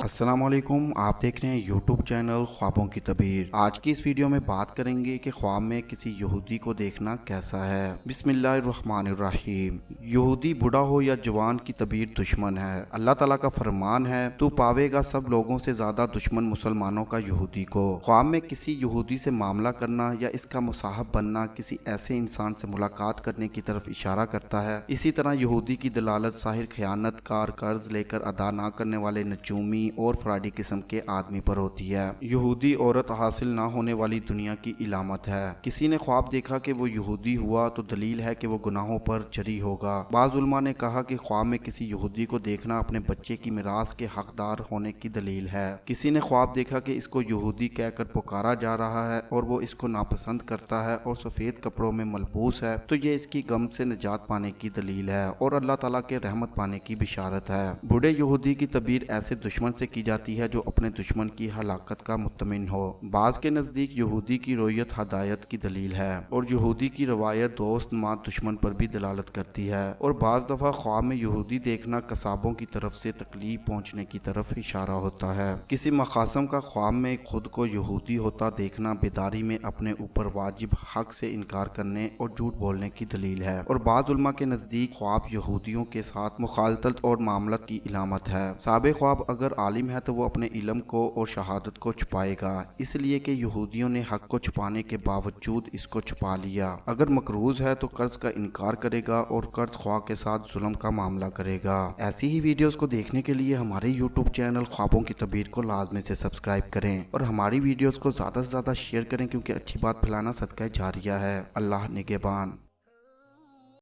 अस्सलामुअलैकुम, आप देख रहे हैं यूट्यूब चैनल ख्वाबों की तबीर। आज की इस वीडियो में बात करेंगे कि ख्वाब में किसी यहूदी को देखना कैसा है। बिस्मिल्लाहिर्रहमानिर्रहीम। यहूदी बूढ़ा हो या जवान की तबीर दुश्मन है। अल्लाह ताला का फरमान है, तू पावेगा सब लोगों से ज्यादा दुश्मन मुसलमानों का यहूदी को। ख्वाब में किसी यहूदी से मामला करना या इसका मुसाहब बनना किसी ऐसे इंसान से मुलाकात करने की तरफ इशारा करता है। इसी तरह यहूदी की दलालत साहिर, खयानतकार, कर्ज लेकर अदा ना करने वाले नजूमी और फ्राडी किस्म के आदमी पर होती है। यहूदी औरत हासिल ना होने वाली दुनिया की इलामत है। किसी ने ख्वाब देखा कि वो यहूदी हुआ तो दलील है कि वो गुनाहों पर जरी होगा। बाज़ उलमा ने कहा कि ख्वाब में किसी यहूदी को देखना अपने बच्चे की मिरास के हकदार होने की दलील है। किसी ने ख्वाब देखा कि इसको यहूदी कहकर पुकारा जा रहा है और वो इसको नापसंद करता है और सफ़ेद कपड़ों में मलबूस है, तो ये इसकी गम से निजात पाने की दलील है और अल्लाह ताला के रहमत पाने की बिशारत है। बूढ़े यहूदी की तबीर ऐसे दुश्मन से की जाती है जो अपने दुश्मन की हलाकत का मुत्तमिन हो। बाज के नजदीक यहूदी की रोयत हदायत की दलील है और यहूदी की रवायत दोस्त मात दुश्मन पर भी दलालत करती है। और बाज दफा ख्वाब में यहूदी देखना कसाबों की तरफ से तकलीफ पहुंचने की तरफ इशारा होता है। किसी मखासम का ख्वाब में खुद को यहूदी होता देखना बेदारी में अपने ऊपर वाजिब हक से इनकार करने और झूठ बोलने की दलील है। और बाज उलमा के नजदीक ख्वाब यहूदियों के साथ मुखालतत और मामलत की इलामत है। साबे ख्वाब अगर आलिम है तो वो अपने इल्म को और शहादत को छुपाएगा, इसलिए कि यहूदियों ने हक को छुपाने के बावजूद इसको छुपा लिया। अगर मकरूज है तो कर्ज का इनकार करेगा और कर्ज ख्वाह के साथ जुल्म का मामला करेगा। ऐसी ही वीडियोस को देखने के लिए हमारे यूट्यूब चैनल ख्वाबों की तबीर को लाजमी से सब्सक्राइब करें और हमारी वीडियोस को ज़्यादा से ज़्यादा शेयर करें, क्योंकि अच्छी बात फैलाना सदका जारिया है। अल्लाह निगहबान।